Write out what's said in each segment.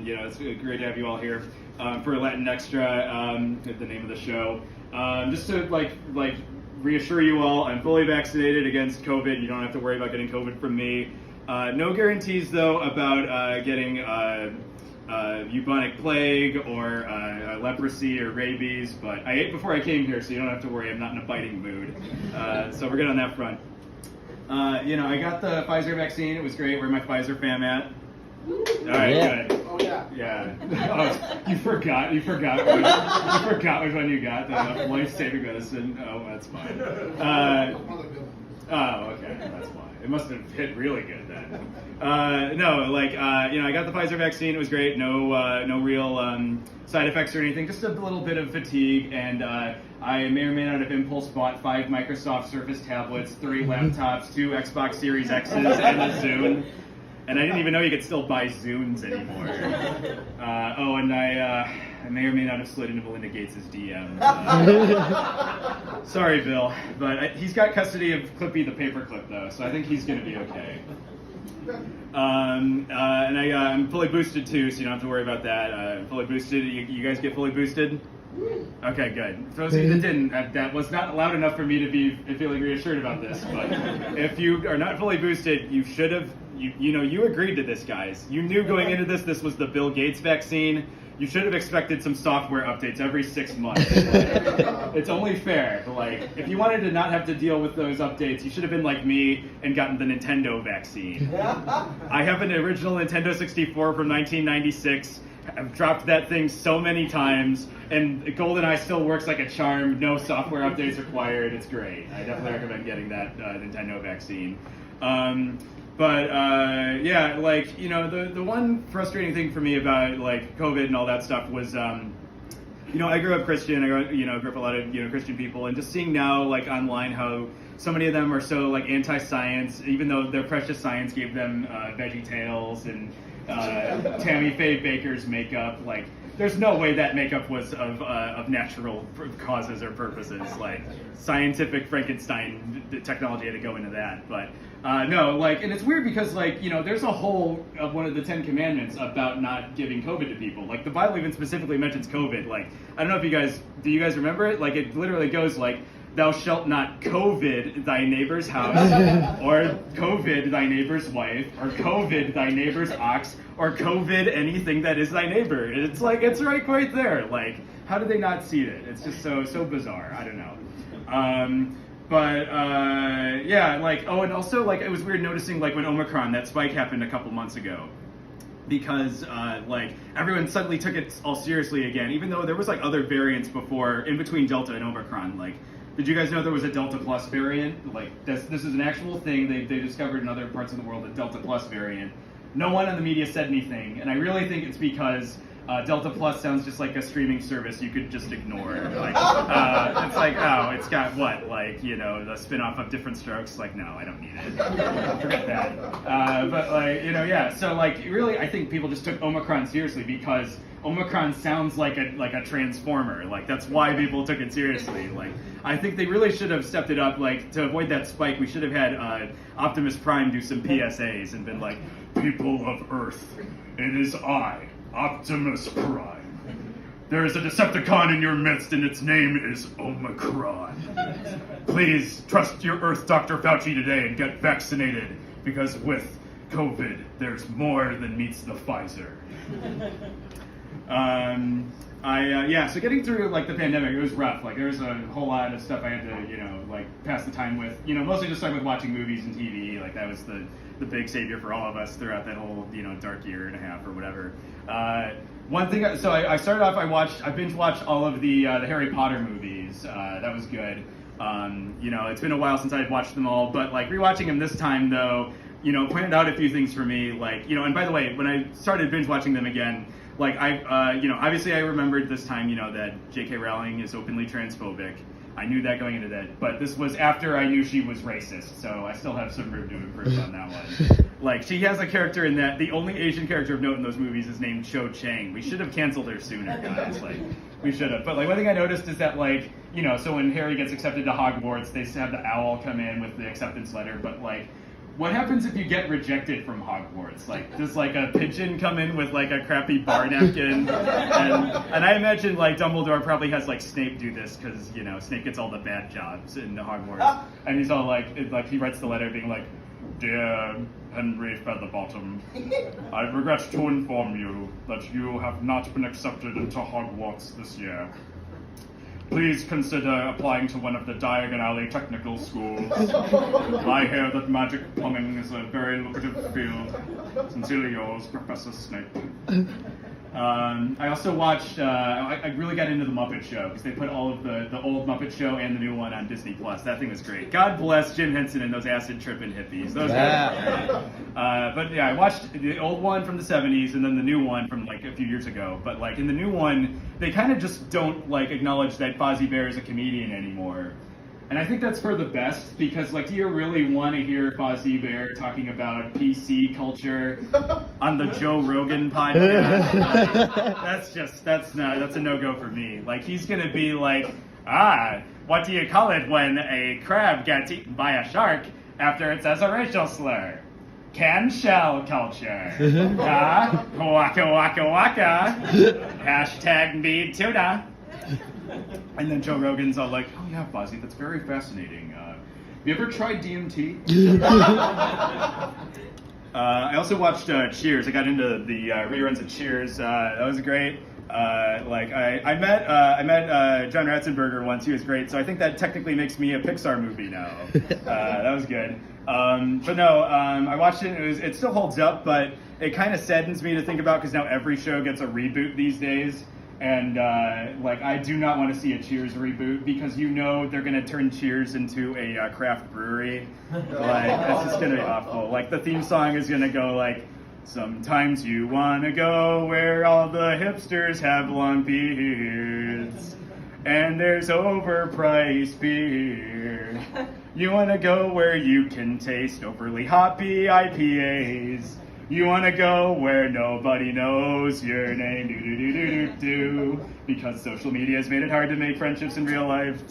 It's great to have you all here for LatinXtra, the name of the show. Just to reassure you all, I'm fully vaccinated against COVID. You don't have to worry about getting COVID from me. No guarantees though about getting bubonic plague or leprosy or rabies, but I ate before I came here, so you don't have to worry. I'm not in a biting mood. So we're good on that front. I got the Pfizer vaccine. It was great. Where my Pfizer fam at? All right, good. Oh yeah. Yeah. Oh, you forgot. You forgot which one you got. The life-saving medicine. Oh, that's fine. Okay, that's fine. It must have hit really good then. I got the Pfizer vaccine. It was great. No real side effects or anything. Just a little bit of fatigue, and I may or may not have impulse bought 5 Microsoft Surface tablets, 3 laptops, 2 Xbox Series X's, and a Zune. And I didn't even know you could still buy Zunes anymore. And I may or may not have slid into Melinda Gates' DMs. Sorry, Bill, but he's got custody of Clippy the paperclip, though, so I think he's going to be okay. I'm fully boosted, too, so you don't have to worry about that. I'm fully boosted. You guys get fully boosted? Okay, good. For those of you that didn't, that was not loud enough for me to be feeling reassured about this, but if you are not fully boosted, you should have. You agreed to this, guys. You knew going into this was the Bill Gates vaccine. You should have expected some software updates every 6 months. It's only fair. If you wanted to not have to deal with those updates, you should have been like me and gotten the Nintendo vaccine. I have an original Nintendo 64 from 1996. I've dropped that thing so many times, and GoldenEye still works like a charm. No software updates required. It's great. I definitely recommend getting that Nintendo vaccine. The one frustrating thing for me about COVID and all that stuff was, I grew up Christian. I grew up a lot of Christian people, and just seeing now online how so many of them are so anti-science, even though their precious science gave them Veggie Tales and Tammy Faye Baker's makeup. There's no way that makeup was of natural causes or purposes. Scientific Frankenstein technology had to go into that, but. And it's weird because, there's a whole of one of the 10 Commandments about not giving COVID to people. The Bible even specifically mentions COVID. I don't know if do you guys remember it? It literally goes thou shalt not COVID thy neighbor's house, or COVID thy neighbor's wife, or COVID thy neighbor's ox, or COVID anything that is thy neighbor. It's it's right there. How did they not see it? It's just so bizarre. I don't know. And also it was weird noticing when Omicron, that spike happened a couple months ago, because everyone suddenly took it all seriously again, even though there was other variants before, in between Delta and Omicron. Did you guys know there was a Delta Plus variant? This is an actual thing they discovered in other parts of the world, a Delta Plus variant. No one in the media said anything, and I really think it's because Delta Plus sounds just like a streaming service you could just ignore. It's got what? The spin-off of Different Strokes? No, I don't need it. Forget that. So really, I think people just took Omicron seriously because Omicron sounds like a transformer. That's why people took it seriously. I think they really should have stepped it up. To avoid that spike, we should have had Optimus Prime do some PSAs and been people of Earth, it is I, Optimus Prime. There is a Decepticon in your midst, and its name is Omicron. Please trust your Earth Dr. Fauci today and get vaccinated, because with COVID, there's more than meets the Pfizer. So getting through the pandemic, it was rough. There was a whole lot of stuff I had to, pass the time with. Mostly just with watching movies and TV. That was the big savior for all of us throughout that whole, dark year and a half or whatever. One thing, I started off, I binge watched all of the Harry Potter movies. That was good. It's been a while since I've watched them all, but rewatching them this time though, pointed out a few things for me. And by the way, when I started binge watching them again, obviously I remembered this time, that J.K. Rowling is openly transphobic. I knew that going into that, but this was after I knew she was racist, so I still have some room to improve on that one. She has a character in that, the only Asian character of note in those movies is named Cho Chang. We should have canceled her sooner, guys. We should have. But one thing I noticed is that so when Harry gets accepted to Hogwarts, they have the owl come in with the acceptance letter, but what happens if you get rejected from Hogwarts? Like, does like a pigeon come in with like a crappy bar napkin? And I imagine like Dumbledore probably has like Snape do this because, you know, Snape gets all the bad jobs in Hogwarts. And he's all like he writes the letter being like, "Dear Henry Featherbottom, I regret to inform you that you have not been accepted into Hogwarts this year. Please consider applying to one of the Diagon Alley technical schools. I hear that magic plumbing is a very lucrative field. Sincerely yours, Professor Snape." I also watched, I really got into the Muppet Show because they put all of the old Muppet Show and the new one on Disney+. That thing was great. God bless Jim Henson and those acid tripping hippies. Those guys were great. But yeah, I watched the old one from the 70s and then the new one from like a few years ago. But like in the new one, they kind of just don't like acknowledge that Fozzie Bear is a comedian anymore. And I think that's for the best because, like, do you really want to hear Fozzie Bear talking about PC culture on the Joe Rogan podcast? that's a no-go for me. Like, he's gonna be like, what do you call it when a crab gets eaten by a shark after it says a racial slur? Can shell culture. Waka waka waka. Hashtag me tuna. And then Joe Rogan's all like, "Oh yeah, Fozzie, that's very fascinating. Have you ever tried DMT?" I also watched Cheers. I got into the reruns of Cheers. That was great. I met John Ratzenberger once. He was great. So I think that technically makes me a Pixar movie now. That was good. But no, I watched it. It still holds up, but it kind of saddens me to think about because now every show gets a reboot these days. And I do not want to see a Cheers reboot because you know they're gonna turn Cheers into a craft brewery. Like that's just gonna be awful. Like the theme song is gonna go like, "Sometimes you wanna go where all the hipsters have long beards, and there's overpriced beer. You wanna go where you can taste overly hoppy IPAs. You want to go where nobody knows your name, do, because social media has made it hard to make friendships in real life,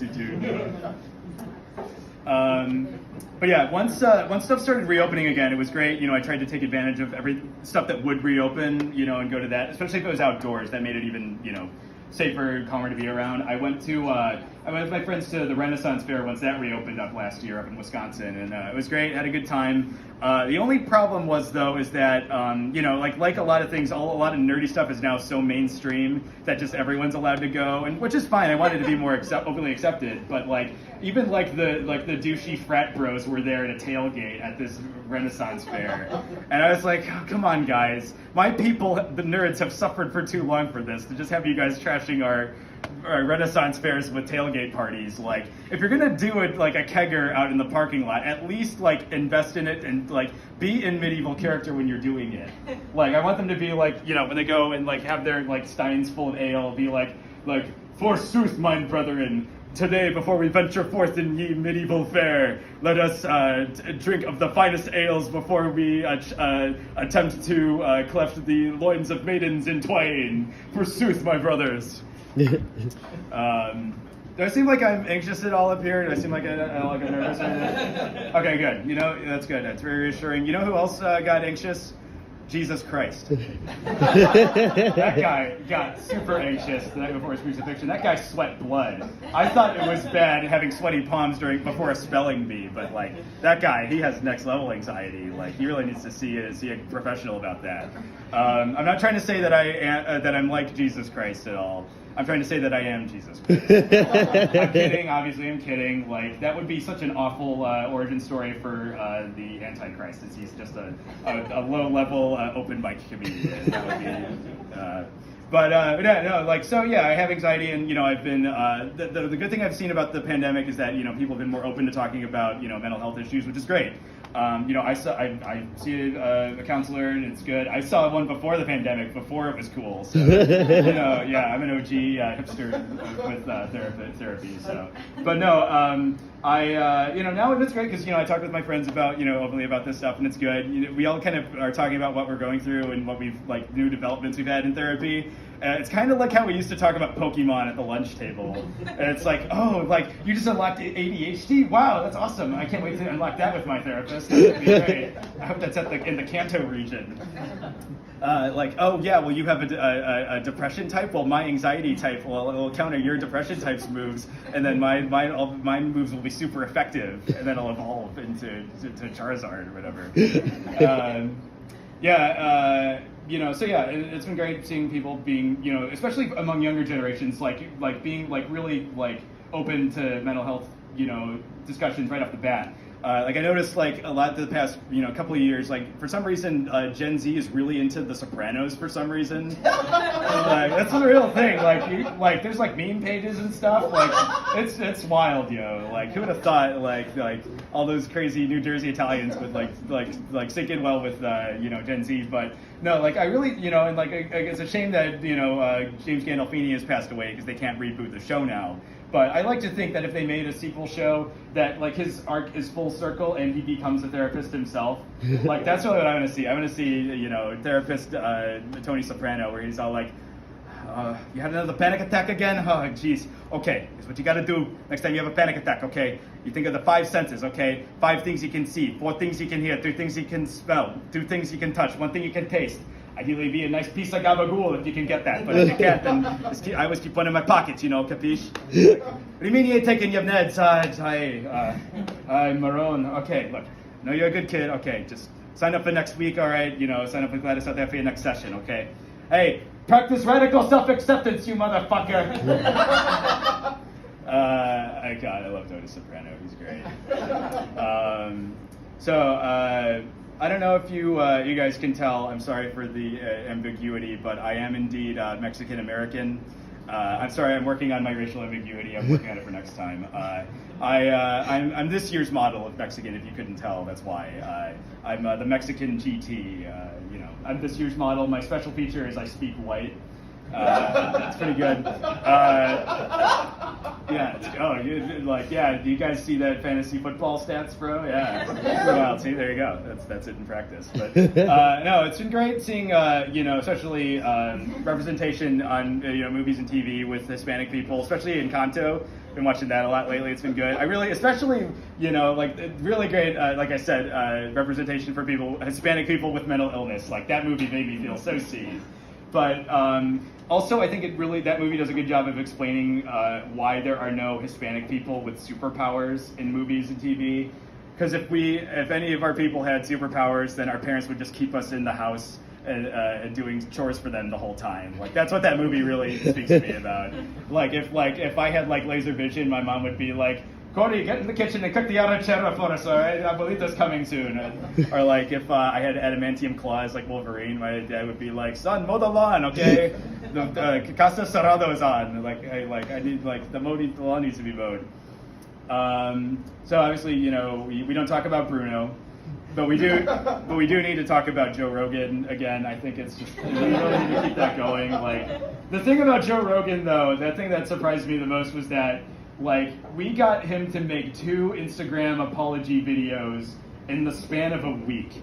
But yeah, once stuff started reopening again, it was great. You know, I tried to take advantage of every stuff that would reopen, you know, and go to that, especially if it was outdoors. That made it even, you know, safer, calmer to be around. I went with my friends to the Renaissance Fair once that reopened up last year up in Wisconsin, and it was great. Had a good time. The only problem was though is that you know, like a lot of things, a lot of nerdy stuff is now so mainstream that just everyone's allowed to go, and which is fine. I wanted to be more openly accepted, but like even like the douchey frat bros were there at a tailgate at this Renaissance Fair, and I was like, oh, come on guys, my people, the nerds, have suffered for too long for this to just have you guys trashing our Renaissance fairs with tailgate parties. Like, if you're gonna do it like a kegger out in the parking lot, at least like invest in it and like be in medieval character when you're doing it. Like, I want them to be like, you know, when they go and like have their like steins full of ale, be like, "Forsooth, mine brethren, today before we venture forth in ye medieval fair, let us drink of the finest ales before we attempt to cleft the loins of maidens in twain. Forsooth, my brothers." Do I seem like I'm anxious at all up here? Do I seem like I'm nervous? Okay, good. You know, that's good. That's very reassuring. You know who else got anxious? Jesus Christ. That guy got super anxious the night before his crucifixion. That guy sweat blood. I thought it was bad having sweaty palms before a spelling bee, but like that guy, he has next level anxiety. Like he really needs to see a professional about that. I'm not trying to say that I'm like Jesus Christ at all. I'm trying to say that I am Jesus Christ. I'm kidding, obviously I'm kidding. Like, that would be such an awful origin story for the Antichrist, as he's just a low-level open mic comedian. That would be, I have anxiety, and, you know, I've been, the good thing I've seen about the pandemic is that, you know, people have been more open to talking about, you know, mental health issues, which is great. You know, I see a counselor and it's good. I saw one before the pandemic, before it was cool. So, you know, yeah, I'm an OG hipster with therapy. So, but no, you know, now it's great because, you know, I talk with my friends about, you know, openly about this stuff, and it's good. You know, we all kind of are talking about what we're going through and what we've, like, new developments we've had in therapy. It's kind of like how we used to talk about Pokemon at the lunch table. And it's like, oh, like, you just unlocked ADHD? Wow, that's awesome. I can't wait to unlock that with my therapist. therapist. That would be great. I hope that's in the Kanto region. Like, oh yeah, well you have a depression type. Well, my anxiety type will counter your depression type's moves, and then my moves will be super effective, and then I'll evolve into Charizard or whatever. So yeah, it's been great seeing people being, especially among younger generations, like being like really like open to mental health, discussions right off the bat. Like I noticed like a lot the past, couple of years, like for some reason, Gen Z is really into The Sopranos for some reason. Like, that's the real thing. Like there's like meme pages and stuff. Like it's wild, Like who would have thought like all those crazy New Jersey Italians would like sink in well with Gen Z, but no, like I really, and like it's a shame that James Gandolfini has passed away because they can't reboot the show now. But I like to think that if they made a sequel show that like his arc is full circle and he becomes a therapist himself, like that's really what I want to see. I want to see, therapist Tony Soprano where he's all like, you had another panic attack again? Oh, jeez. Okay, here's what you got to do next time you have a panic attack, okay? You think of the 5 senses, okay? 5 things you can see, 4 things you can hear, 3 things you can smell, 2 things you can touch, 1 thing you can taste. Ideally, be a nice piece of gabagool if you can get that. But if you can't, then I always keep one in my pockets, capiche? What do you mean you ain't taking your meds? I'm Marone. Okay, look, I know you're a good kid. Okay, just sign up for next week, all right? Sign up with Gladys out there for your next session, okay? Hey, practice radical self-acceptance, you motherfucker. God, I love Tony Soprano. He's great. I don't know if you guys can tell. I'm sorry for the ambiguity, but I am indeed Mexican American. I'm sorry, I'm working on my racial ambiguity. I'm working on it for next time. I'm this year's model of Mexican. If you couldn't tell, that's why. I'm the Mexican GT. I'm this year's model. My special feature is I speak white. It's pretty good. Do you guys see that fantasy football stats, bro? Yeah. Well, see, there you go. That's it in practice. But no, it's been great seeing, especially representation on movies and TV with Hispanic people, especially in Kanto. Been watching that a lot lately. It's been good. I really, especially, really great, like I said, representation for Hispanic people with mental illness. Like that movie made me feel so seen. But also, I think that movie does a good job of explaining why there are no Hispanic people with superpowers in movies and TV. Because if any of our people had superpowers, then our parents would just keep us in the house and doing chores for them the whole time. Like that's what that movie really speaks to me about. If I had laser vision, my mom would be like, Cory, get in the kitchen and cook the arrachera for us, all right? Abuelita's coming soon. Or if I had adamantium claws like Wolverine, my dad would be like, son, mow the lawn, okay? The Casa Cerrado's on. I need the lawn needs to be mowed. So obviously, we don't talk about Bruno, but we do need to talk about Joe Rogan again. I think it's just we really need to keep that going. The thing about Joe Rogan though, the thing that surprised me the most was that we got him to make 2 Instagram apology videos in the span of a week.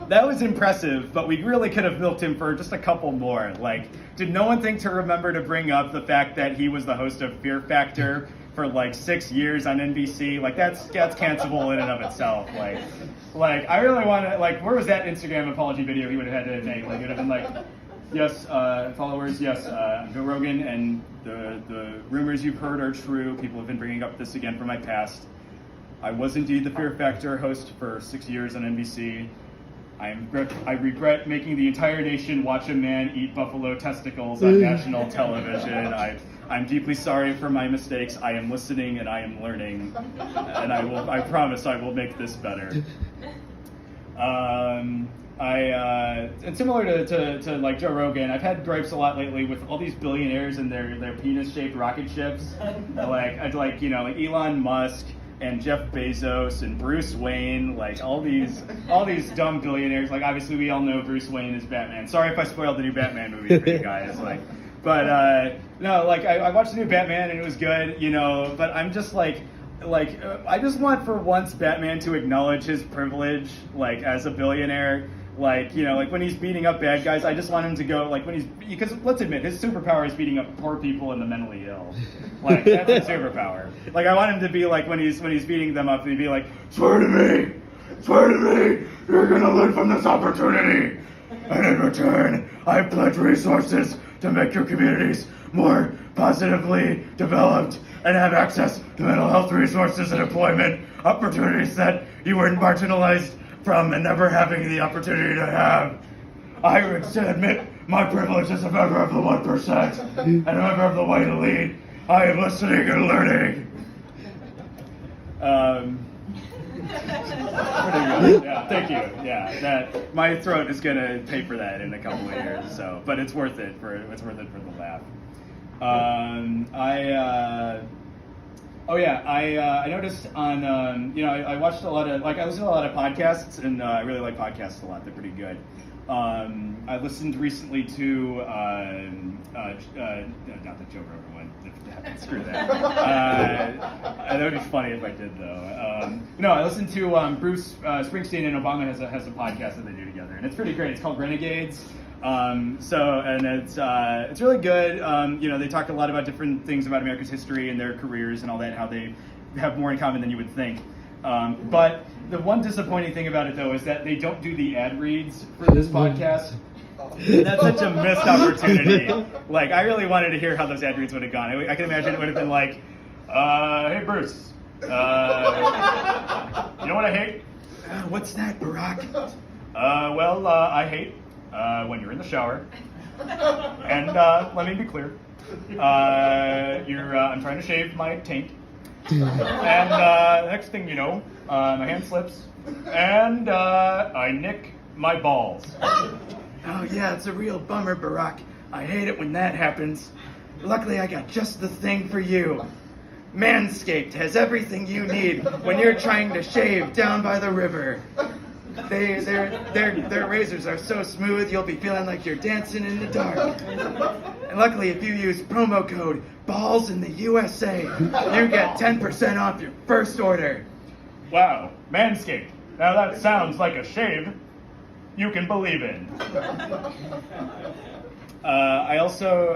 That was impressive, but we really could have milked him for just a couple more. Did no one think to remember to bring up the fact that he was the host of Fear Factor for 6 years on NBC? That's cancelable in and of itself. I really want to, where was that Instagram apology video he would have had to make? It would have been yes, followers, yes, I'm Joe Rogan, and the rumors you've heard are true. People have been bringing up this again from my past. I was indeed the Fear Factor host for 6 years on NBC. I regret making the entire nation watch a man eat buffalo testicles on national television. I'm deeply sorry for my mistakes. I am listening and I am learning, and I promise I will make this better. And similar to Joe Rogan, I've had gripes a lot lately with all these billionaires and their penis-shaped rocket ships, like Elon Musk and Jeff Bezos and Bruce Wayne, all these dumb billionaires. Obviously we all know Bruce Wayne is Batman. Sorry if I spoiled the new Batman movie for you guys. I watched the new Batman and it was good, but I'm just I just want for once Batman to acknowledge his privilege, as a billionaire. When he's beating up bad guys, I just want him to go, because let's admit, his superpower is beating up poor people and the mentally ill. That's his superpower. I want him to be when he's beating them up, he'd be like, swear to me, Swear to me, you're gonna learn from this opportunity. And in return, I pledge resources to make your communities more positively developed and have access to mental health resources and employment opportunities that you were marginalized from and never having the opportunity to have. I admit my privilege as a member of the 1% and a member of the white elite. I am listening and learning. Pretty good. Yeah, thank you. Yeah, that my throat is gonna pay for that in a couple of years. So, but it's worth it for the laugh. I noticed on I watched a lot of I listen to a lot of podcasts, and I really like podcasts a lot. They're pretty good. I listened recently to not the Joe Rogan one. Screw that. That would be funny if I did though. No, I listened to Bruce Springsteen and Obama has a podcast that they do together, and it's pretty great. It's called Renegades. It's really good. They talk a lot about different things about America's history and their careers and all that, how they have more in common than you would think. But the one disappointing thing about it, though, is that they don't do the ad reads for this podcast. That's such a missed opportunity. Like, I really wanted to hear how those ad reads would have gone. I can imagine it would have been like, hey, Bruce, you know what I hate? What's that, Barack? I hate when you're in the shower. And let me be clear. I'm trying to shave my taint. And next thing you know, my hand slips, and I nick my balls. Oh yeah, it's a real bummer, Barack. I hate it when that happens. Luckily, I got just the thing for you. Manscaped has everything you need when you're trying to shave down by the river. Their razors are so smooth, you'll be feeling like you're dancing in the dark. And luckily, if you use promo code BALLS in the USA, you get 10% off your first order. Wow, Manscaped. Now that sounds like a shave you can believe in. I also,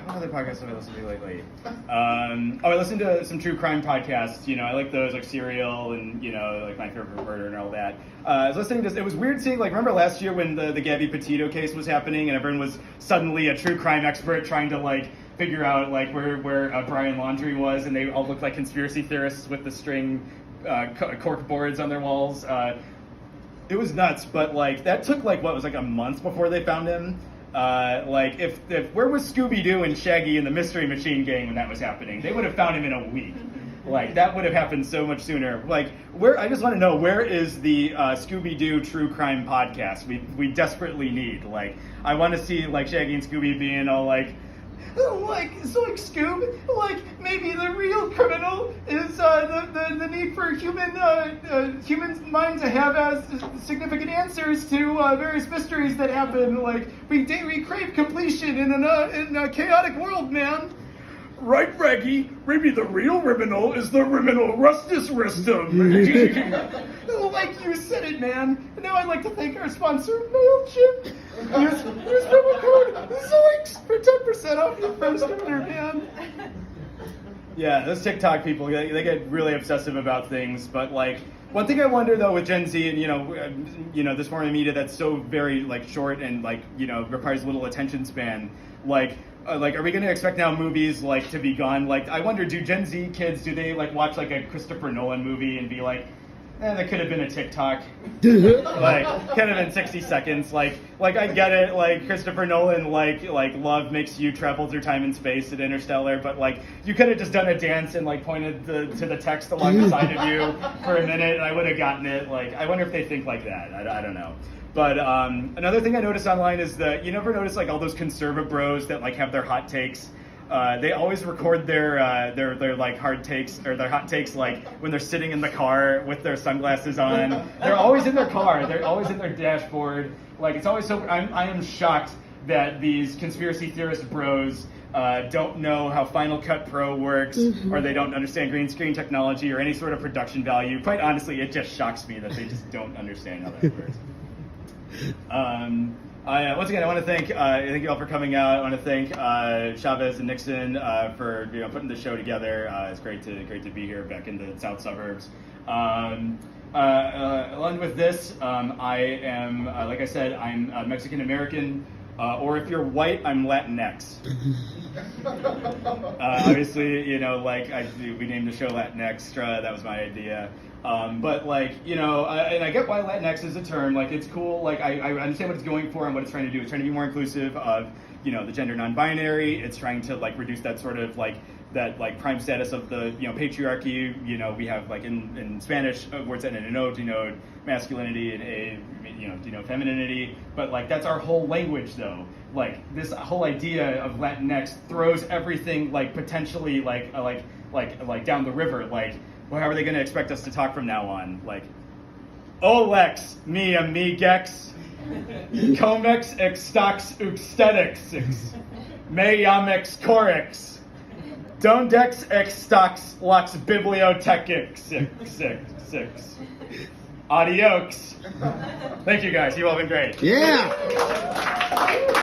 what other podcasts have I listened to lately? I listened to some true crime podcasts. I like those, like Serial and, like My Favorite Murder and all that. I was listening to, it was weird seeing, remember last year when the Gabby Petito case was happening and everyone was suddenly a true crime expert trying to, figure out, where Brian Laundrie was, and they all looked like conspiracy theorists with the string cork boards on their walls. It was nuts, but, that took, a month before they found him. If where was Scooby-Doo and Shaggy and the Mystery Machine Gang when that was happening? They would have found him in a week. That would have happened so much sooner. I just want to know, where is the Scooby-Doo true crime podcast? We desperately need. I want to see Shaggy and Scooby being all Scoob, maybe the real criminal is the need for human mind to have significant answers to various mysteries that happen. We crave completion in a chaotic world, man. Right, Raggy. Maybe the real criminal is the criminal Rustus Ristum. Like you said it, man. And now I'd like to thank our sponsor, MailChimp. Use promo code ZOINKS for 10% off your first order, man. Yeah, those TikTok people, they get really obsessive about things. But, one thing I wonder, though, with Gen Z and, this form of media that's so very, short and, requires little attention span, are we going to expect now movies, to be gone? I wonder, do Gen Z kids, do they, watch, a Christopher Nolan movie and be like, that could have been a TikTok. Could have been 60 seconds. I get it, Christopher Nolan, love makes you travel through time and space at Interstellar, but, you could have just done a dance and, pointed to the text along the side of you for a minute, and I would have gotten it. I wonder if they think like that. I don't know. But another thing I noticed online is that you never notice all those conservative bros that have their hot takes. They always record their hard takes or their hot takes when they're sitting in the car with their sunglasses on. They're always in their car. They're always in their dashboard. It's always so. I am shocked that these conspiracy theorist bros don't know how Final Cut Pro works, or they don't understand green screen technology or any sort of production value. Quite honestly, it just shocks me that they just don't understand how that works. Once again, I want to thank you all for coming out. I want to thank Chavez and Nixon for putting the show together. It's great to be here back in the south suburbs. I'll end with this. I am, like I said, I'm Mexican American, or if you're white, I'm Latinx. Obviously, you know, like we named the show LatinXtra. That was my idea. But like, you know, and I get why Latinx is a term. Like, it's cool. Like, I understand what it's going for and what it's trying to do. It's trying to be more inclusive of, you know, the gender non-binary. It's trying to like reduce that sort of like that like prime status of the, you know, patriarchy. You know, we have like in Spanish words that denote masculinity and denote femininity. But like that's our whole language though. Like this whole idea of Latinx throws everything like potentially like down the river. Like, well, how are they going to expect us to talk from now on? Like, Olex, me gex, comex extox uxtetics, meyamex corix, dondex extox lox bibliotechics. Adios. Thank you guys. You've all been great. Yeah.